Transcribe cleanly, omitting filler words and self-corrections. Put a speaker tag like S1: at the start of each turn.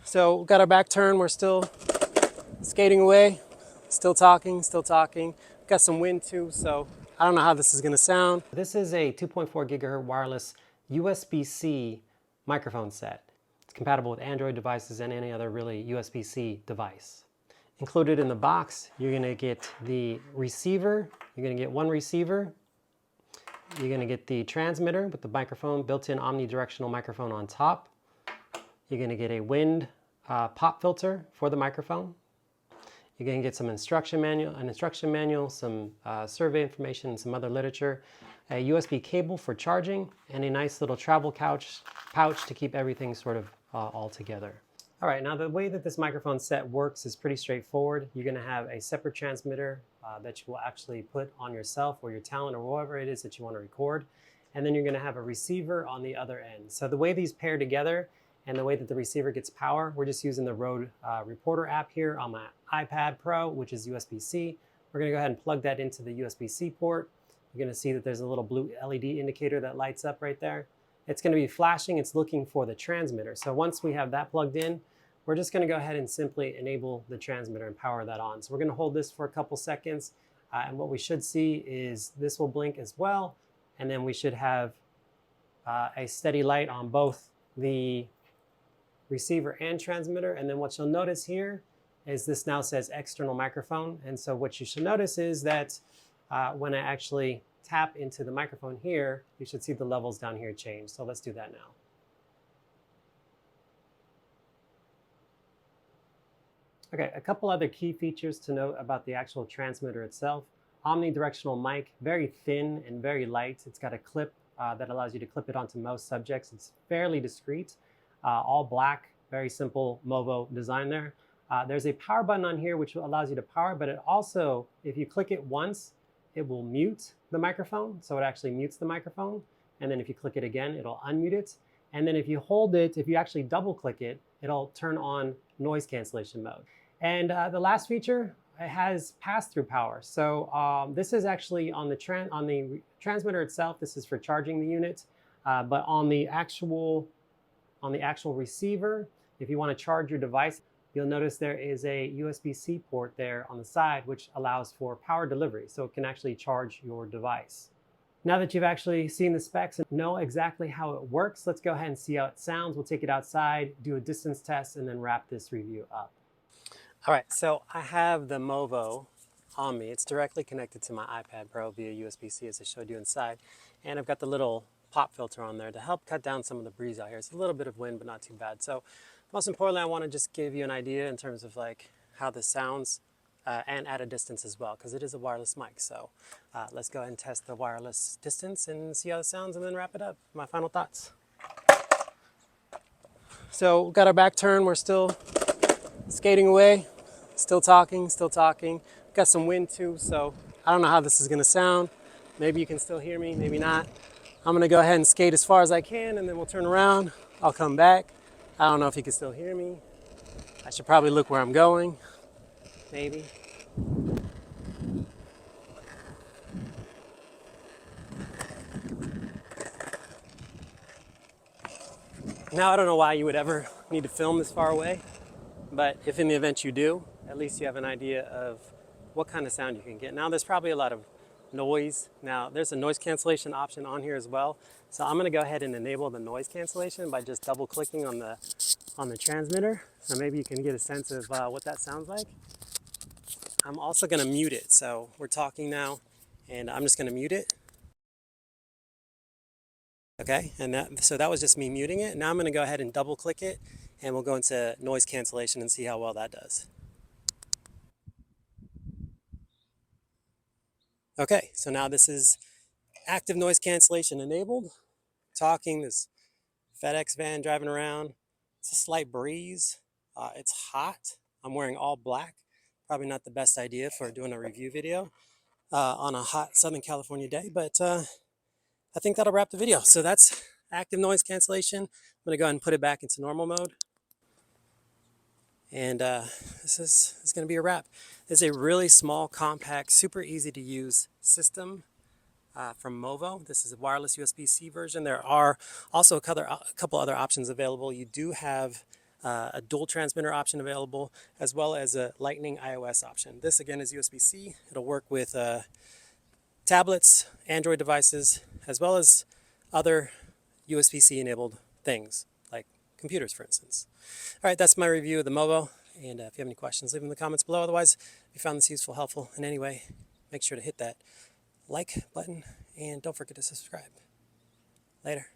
S1: So we've got our back turned, we're still skating away, still talking. Got some wind too, so I don't know how this is gonna sound. This is a 2.4 gigahertz wireless USB-C microphone set. It's compatible with Android devices and any other really USB-C device. Included in the box, you're gonna get the receiver. You're gonna get one receiver. You're gonna get the transmitter with the microphone, built-in omnidirectional microphone on top. You're gonna get a wind pop filter for the microphone. You're going to get some an instruction manual, some survey information, some other literature, a USB cable for charging, and a nice little travel pouch to keep everything sort of all together. All right, now the way that this microphone set works is pretty straightforward. You're going to have a separate transmitter that you will actually put on yourself or your talent or whatever it is that you want to record. And then you're going to have a receiver on the other end. So the way these pair together and the way that the receiver gets power, we're just using the Rode Reporter app here on my iPad Pro, which is USB-C. We're gonna go ahead and plug that into the USB-C port. You're gonna see that there's a little blue LED indicator that lights up right there. It's gonna be flashing, it's looking for the transmitter. So once we have that plugged in, we're just gonna go ahead and simply enable the transmitter and power that on. So we're gonna hold this for a couple seconds, and what we should see is this will blink as well, and then we should have a steady light on both the receiver and transmitter. And then what you'll notice here is this now says external microphone. And so what you should notice is that when I actually tap into the microphone here, you should see the levels down here change. So let's do that now. Okay, a couple other key features to note about the actual transmitter itself. Omnidirectional mic, very thin and very light. It's got a clip that allows you to clip it onto most subjects. It's fairly discreet. All black, very simple Movo design there. There's a power button on here which allows you to power, but it also, if you click it once, it will mute the microphone. So it actually mutes the microphone. And then if you click it again, it'll unmute it. And then if you hold it, if you actually double click it, it'll turn on noise cancellation mode. And the last feature, it has pass-through power. So this is actually on the transmitter itself. This is for charging the unit, but on the actual receiver, if you want to charge your device, you'll notice there is a USB-C port there on the side, which allows for power delivery. So it can actually charge your device. Now that you've actually seen the specs and know exactly how it works, let's go ahead and see how it sounds. We'll take it outside, do a distance test, and then wrap this review up. All right, so I have the Movo on me. It's directly connected to my iPad Pro via USB-C, as I showed you inside. And I've got the little pop filter on there to help cut down some of the breeze out here. It's a little bit of wind, but not too bad. So most importantly, I want to just give you an idea in terms of like how this sounds and at a distance as well, because it is a wireless mic. So let's go ahead and test the wireless distance and see how it sounds and then wrap it up. My final thoughts. So we've got our back turned, we're still skating away, still talking. Got some wind too, so I don't know how this is gonna sound. Maybe you can still hear me, maybe not. I'm gonna go ahead and skate as far as I can and then we'll turn around. I'll come back. I don't know if you can still hear me. I should probably look where I'm going, maybe. Now I don't know why you would ever need to film this far away, but if in the event you do, at least you have an idea of what kind of sound you can get. Now there's probably a lot of noise. Now there's a noise cancellation option on here as well. So I'm gonna go ahead and enable the noise cancellation by just double clicking on the transmitter. So maybe you can get a sense of what that sounds like. I'm also gonna mute it. So we're talking now and I'm just gonna mute it. Okay, and so that was just me muting it. Now I'm gonna go ahead and double click it and we'll go into noise cancellation and see how well that does. Okay, so now this is active noise cancellation enabled. Talking, this FedEx van driving around. It's a slight breeze. It's hot. I'm wearing all black. Probably not the best idea for doing a review video on a hot Southern California day, but I think that'll wrap the video. So that's active noise cancellation. I'm gonna go ahead and put it back into normal mode. And this is going to be a wrap. It's a really small, compact, super easy to use system from Movo. This is a wireless USB-C version. There are also a couple other options available. You do have a dual transmitter option available, as well as a Lightning iOS option. This again is USB-C. It'll work with tablets, Android devices, as well as other USB-C enabled things like computers, for instance. All right, that's my review of the Movo. And if you have any questions, leave them in the comments below. Otherwise, if you found this useful, helpful in any way, make sure to hit that like button and don't forget to subscribe. Later.